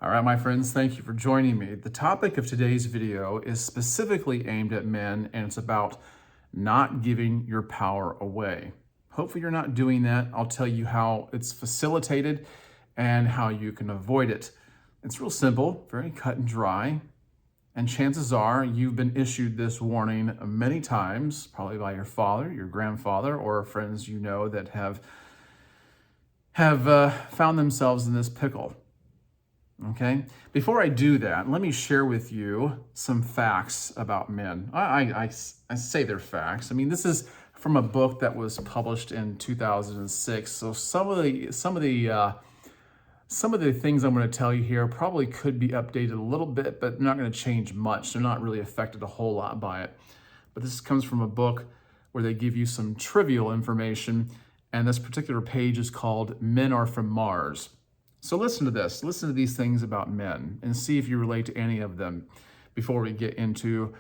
All right, my friends, thank you for joining me. The topic of today's video is specifically aimed at men, and it's about not giving your power away. Hopefully you're not doing that. I'll tell you how it's facilitated and how you can avoid it. It's real simple, very cut and dry. And chances are you've been issued this warning many times, probably by your father, your grandfather, or friends you know that have found themselves in this pickle. Okay, before I do that, let me share with you some facts about men. I say they're facts. I mean, this is from a book that was published in 2006. So some of the things I'm going to tell you here probably could be updated a little bit, but they're not going to change much. They're not really affected a whole lot by it. But this comes from a book where they give you some trivial information, and this particular page is called "Men Are From Mars." So listen to this. Listen to these things about men and see if you relate to any of them before we get into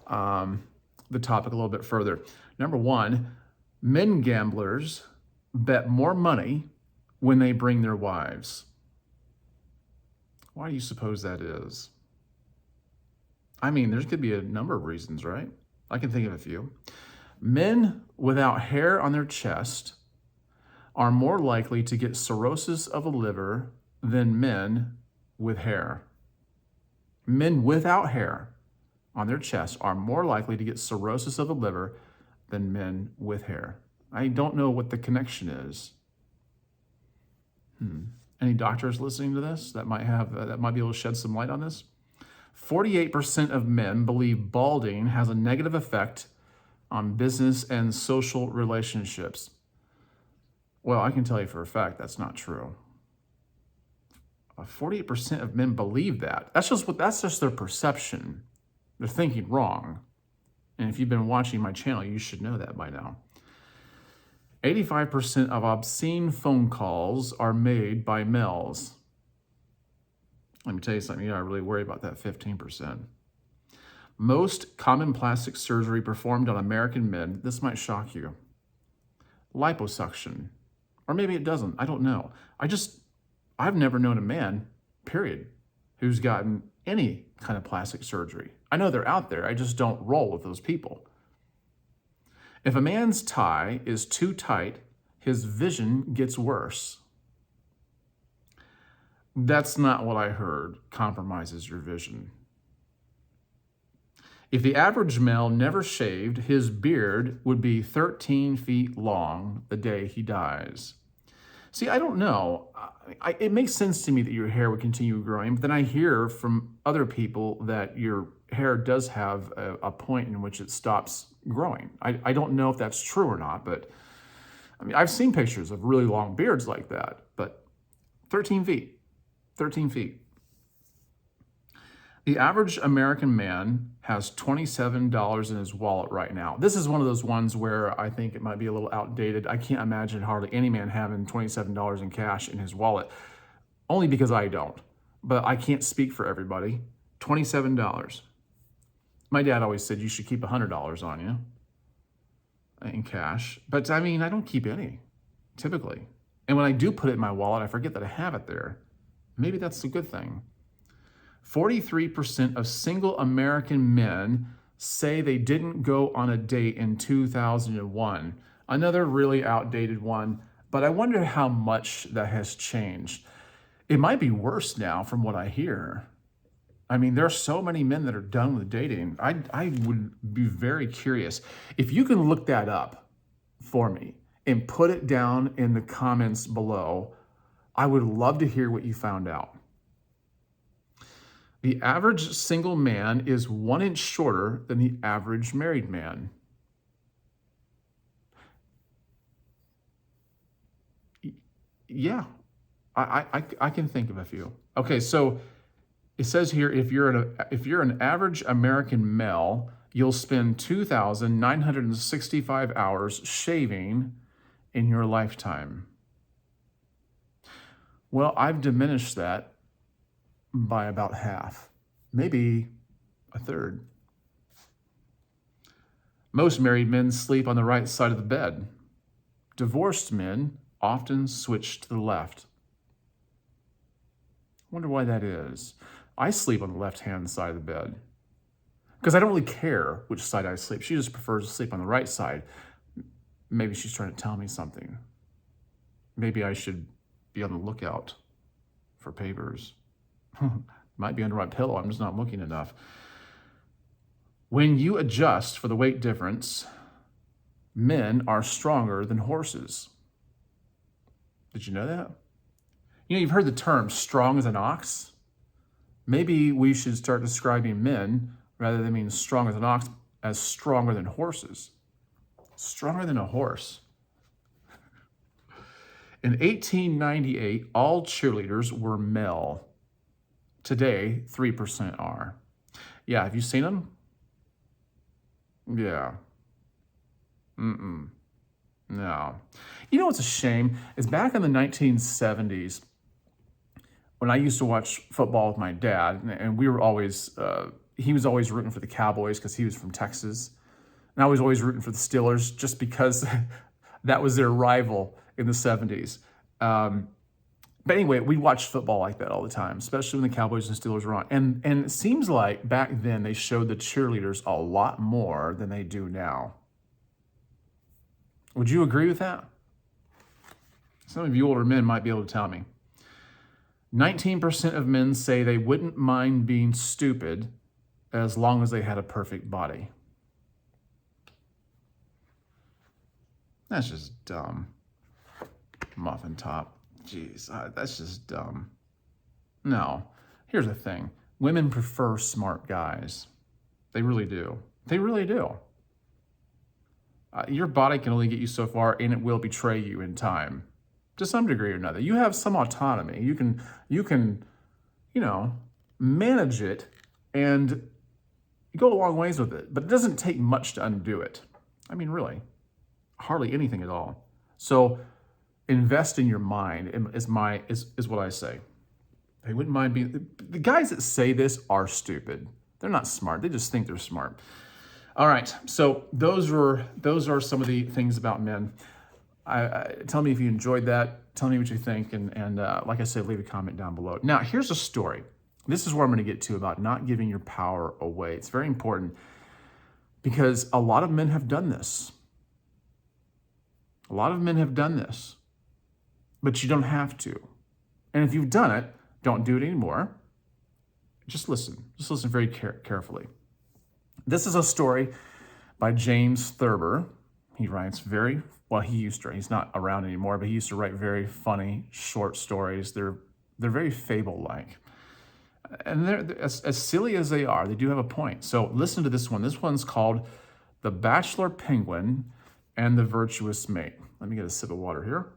the topic a little bit further. Number one, men gamblers bet more money when they bring their wives. Why do you suppose that is? I mean, there could be a number of reasons, right? I can think of a few. Men without hair on their chest are more likely to get cirrhosis of the liver than men with hair. Men without hair on their chest are more likely to get cirrhosis of the liver than men with hair. I don't know what the connection is. Any doctors listening to this that might be able to shed some light on this? 48% of men believe balding has a negative effect on business and social relationships. Well, I can tell you for a fact that's not true. 48% of men believe that. That's just their perception. They're thinking wrong. And if you've been watching my channel, you should know that by now. 85% of obscene phone calls are made by males. Let me tell you something, you gotta really worry about that 15%. Most common plastic surgery performed on American men, this might shock you. Liposuction. Or maybe it doesn't, I don't know. I've never known a man, period, who's gotten any kind of plastic surgery. I know they're out there, I just don't roll with those people. If a man's tie is too tight, his vision gets worse. That's not what I heard compromises your vision. If the average male never shaved, his beard would be 13 feet long the day he dies. See, I don't know. It makes sense to me that your hair would continue growing, but then I hear from other people that your hair does have a point in which it stops growing. I don't know if that's true or not, but I mean, I've seen pictures of really long beards like that, but 13 feet. The average American man has $27 in his wallet right now. This is one of those ones where I think it might be a little outdated. I can't imagine hardly any man having $27 in cash in his wallet, only because I don't. But I can't speak for everybody. $27. My dad always said you should keep $100 on you in cash. But I mean, I don't keep any, typically. And when I do put it in my wallet, I forget that I have it there. Maybe that's a good thing. 43% of single American men say they didn't go on a date in 2001. Another really outdated one, but I wonder how much that has changed. It might be worse now from what I hear. I mean, there are so many men that are done with dating. I would be very curious. If you can look that up for me and put it down in the comments below, I would love to hear what you found out. The average single man is 1 inch shorter than the average married man. Yeah, I can think of a few. Okay, so it says here, if you're an average American male, you'll spend 2,965 hours shaving in your lifetime. Well, I've diminished that by about half, maybe a third. Most married men sleep on the right side of the bed. Divorced men often switch to the left. Wonder why that is. I sleep on the left-hand side of the bed because I don't really care which side I sleep. She just prefers to sleep on the right side. Maybe she's trying to tell me something. Maybe I should be on the lookout for papers. Might be under my pillow. I'm just not looking enough. When you adjust for the weight difference, men are stronger than horses. Did you know that? You know, you've heard the term strong as an ox. Maybe we should start describing men, rather than being strong as an ox, as stronger than horses. Stronger than a horse. In 1898, all cheerleaders were male. Today, 3% are. Yeah, have you seen them? Yeah. No. You know what's a shame is back in the 1970s, when I used to watch football with my dad, and we were always, he was always rooting for the Cowboys because he was from Texas. And I was always rooting for the Steelers just because that was their rival in the 70s. But anyway, we watched football like that all the time, especially when the Cowboys and Steelers were on. And it seems like back then they showed the cheerleaders a lot more than they do now. Would you agree with that? Some of you older men might be able to tell me. 19% of men say they wouldn't mind being stupid as long as they had a perfect body. That's just dumb. Muffin top. Jeez, that's just dumb. No, here's the thing. Women prefer smart guys. They really do. They really do. Your body can only get you so far, and it will betray you in time, to some degree or another. You have some autonomy. You can, manage it, and you go a long ways with it. But it doesn't take much to undo it. I mean, really, hardly anything at all. So invest in your mind is what I say. They wouldn't mind being, the guys that say this are stupid. They're not smart. They just think they're smart. All right, so those are some of the things about men. Tell me if you enjoyed that. Tell me what you think, and like I said, leave a comment down below. Now, here's a story. This is where I'm going to get to about not giving your power away. It's very important because a lot of men have done this. A lot of men have done this, but you don't have to. And if you've done it, don't do it anymore. Just listen. Just listen very carefully. This is a story by James Thurber. He writes he's not around anymore, but he used to write very funny short stories. They're very fable-like. And they're as silly as they are, they do have a point. So listen to this one. This one's called The Bachelor Penguin and the Virtuous Mate. Let me get a sip of water here.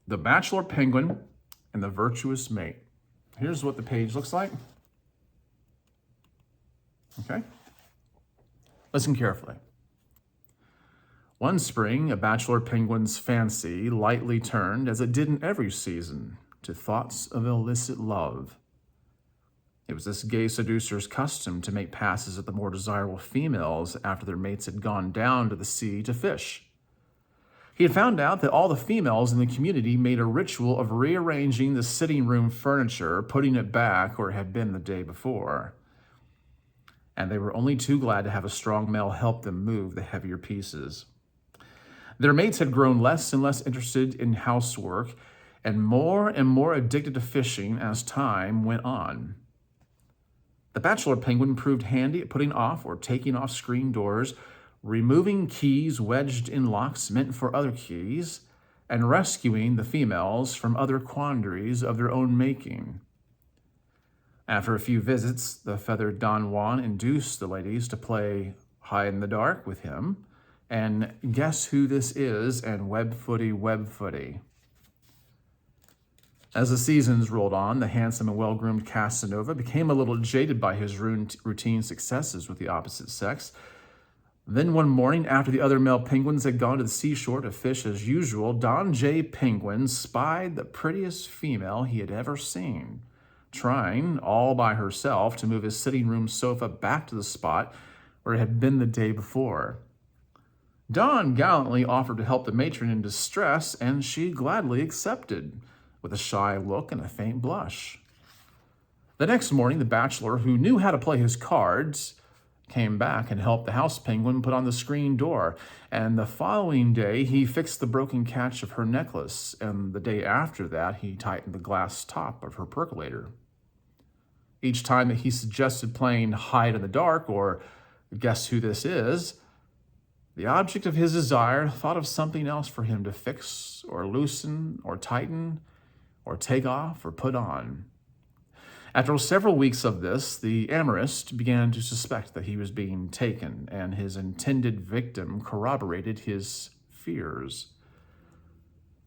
The Bachelor Penguin and the Virtuous Mate. Here's what the page looks like. Okay? Listen carefully. One spring, a bachelor penguin's fancy lightly turned, as it did in every season, to thoughts of illicit love. It was this gay seducer's custom to make passes at the more desirable females after their mates had gone down to the sea to fish. He had found out that all the females in the community made a ritual of rearranging the sitting room furniture, putting it back where it had been the day before. And they were only too glad to have a strong male help them move the heavier pieces. Their mates had grown less and less interested in housework and more addicted to fishing as time went on. The bachelor penguin proved handy at putting off or taking off screen doors, removing keys wedged in locks meant for other keys, and rescuing the females from other quandaries of their own making. After a few visits, the feathered Don Juan induced the ladies to play hide in the dark with him, and guess who this is, and web footy. As the seasons rolled on, the handsome and well-groomed Casanova became a little jaded by his routine successes with the opposite sex. Then one morning, after the other male penguins had gone to the seashore to fish as usual, Don J. Penguin spied the prettiest female he had ever seen, trying, all by herself, to move his sitting room sofa back to the spot where it had been the day before. Don gallantly offered to help the matron in distress, and she gladly accepted, with a shy look and a faint blush. The next morning, the bachelor, who knew how to play his cards, came back and helped the house penguin put on the screen door. And the following day, he fixed the broken catch of her necklace. And the day after that, he tightened the glass top of her percolator. Each time that he suggested playing hide in the dark or guess who this is, the object of his desire thought of something else for him to fix or loosen or tighten or take off or put on. After several weeks of this, the amorist began to suspect that he was being taken, and his intended victim corroborated his fears.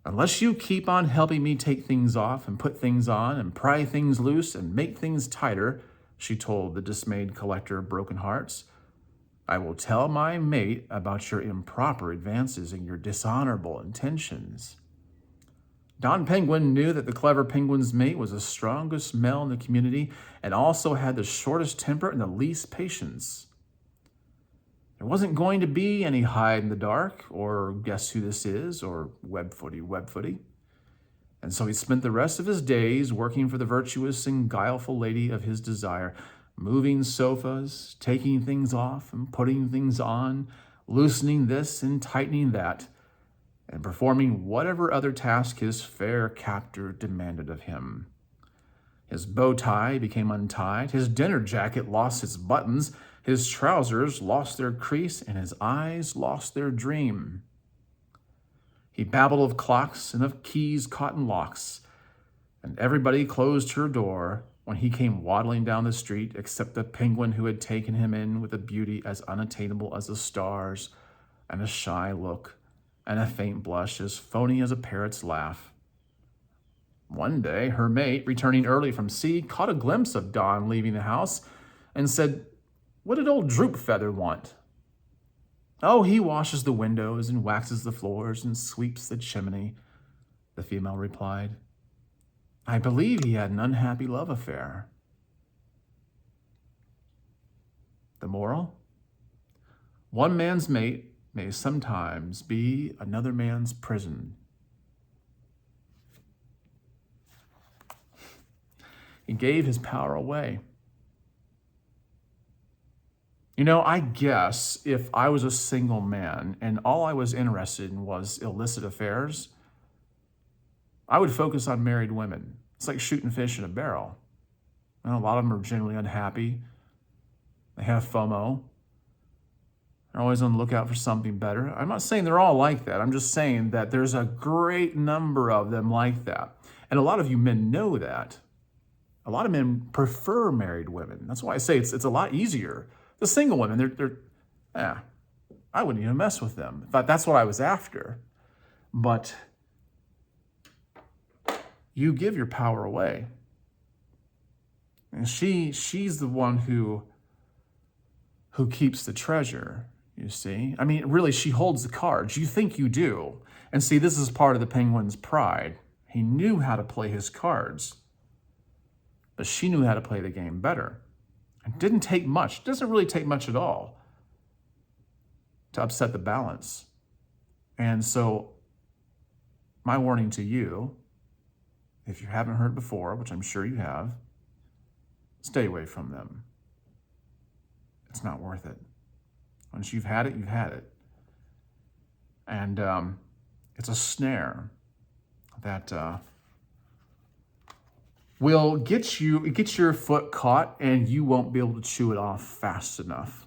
"Unless you keep on helping me take things off and put things on and pry things loose and make things tighter," she told the dismayed collector of broken hearts, "I will tell my mate about your improper advances and your dishonorable intentions." Don Penguin knew that the clever penguin's mate was the strongest male in the community and also had the shortest temper and the least patience. There wasn't going to be any hide in the dark or guess who this is or web-footy. And so he spent the rest of his days working for the virtuous and guileful lady of his desire, moving sofas, taking things off and putting things on, loosening this and tightening that, and performing whatever other task his fair captor demanded of him. His bow tie became untied, his dinner jacket lost its buttons, his trousers lost their crease, and his eyes lost their dream. He babbled of clocks and of keys caught in locks, and everybody closed her door when he came waddling down the street, except the penguin who had taken him in with a beauty as unattainable as the stars, and a shy look, and a faint blush as phony as a parrot's laugh. One day, her mate, returning early from sea, caught a glimpse of Don leaving the house and said, "What did old Droop Feather want?" "Oh, he washes the windows and waxes the floors and sweeps the chimney," the female replied. "I believe he had an unhappy love affair." The moral? One man's mate may sometimes be another man's prison. He gave his power away. You know, I guess if I was a single man and all I was interested in was illicit affairs, I would focus on married women. It's like shooting fish in a barrel. And a lot of them are generally unhappy. They have FOMO. They're always on the lookout for something better. I'm not saying they're all like that. I'm just saying that there's a great number of them like that. And a lot of you men know that. A lot of men prefer married women. That's why I say it's a lot easier. The single women, I wouldn't even mess with them. In fact, that's what I was after. But you give your power away. And she's the one who keeps the treasure, you see. I mean, really, she holds the cards. You think you do. And see, this is part of the penguin's pride. He knew how to play his cards. But she knew how to play the game better. It didn't take much. It doesn't really take much at all to upset the balance. And so my warning to you, if you haven't heard before, which I'm sure you have, stay away from them. It's not worth it. Once you've had it, you've had it. And it's a snare that will get your foot caught, and you won't be able to chew it off fast enough.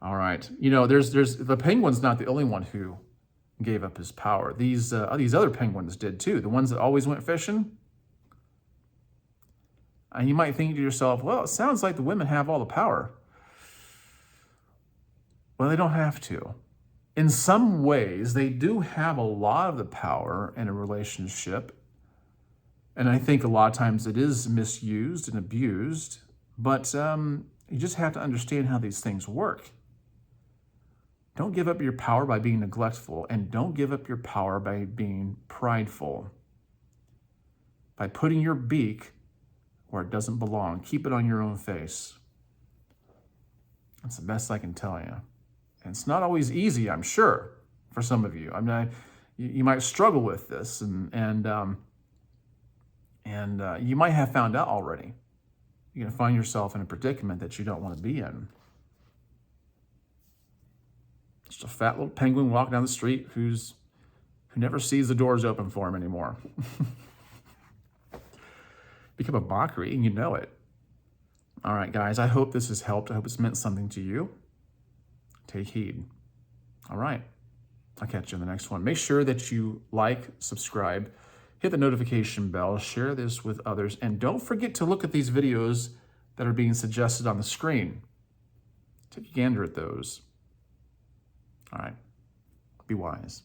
All right. You know, there's the penguin's not the only one who gave up his power. These other penguins did too. The ones that always went fishing. And you might think to yourself, well, it sounds like the women have all the power. Well, they don't have to. In some ways, they do have a lot of the power in a relationship. And I think a lot of times it is misused and abused. But you just have to understand how these things work. Don't give up your power by being neglectful. And don't give up your power by being prideful. By putting your beak where it doesn't belong. Keep it on your own face. That's the best I can tell you. And it's not always easy, I'm sure, for some of you. I mean, you might struggle with this, and you might have found out already. You're going to find yourself in a predicament that you don't want to be in. Just a fat little penguin walking down the street who never sees the doors open for him anymore. Become a mockery, and you know it. All right, guys, I hope this has helped. I hope it's meant something to you. Take heed. All right, I'll catch you in the next one. Make sure that you like, subscribe, hit the notification bell, share this with others, and don't forget to look at these videos that are being suggested on the screen. Take a gander at those. All right, be wise.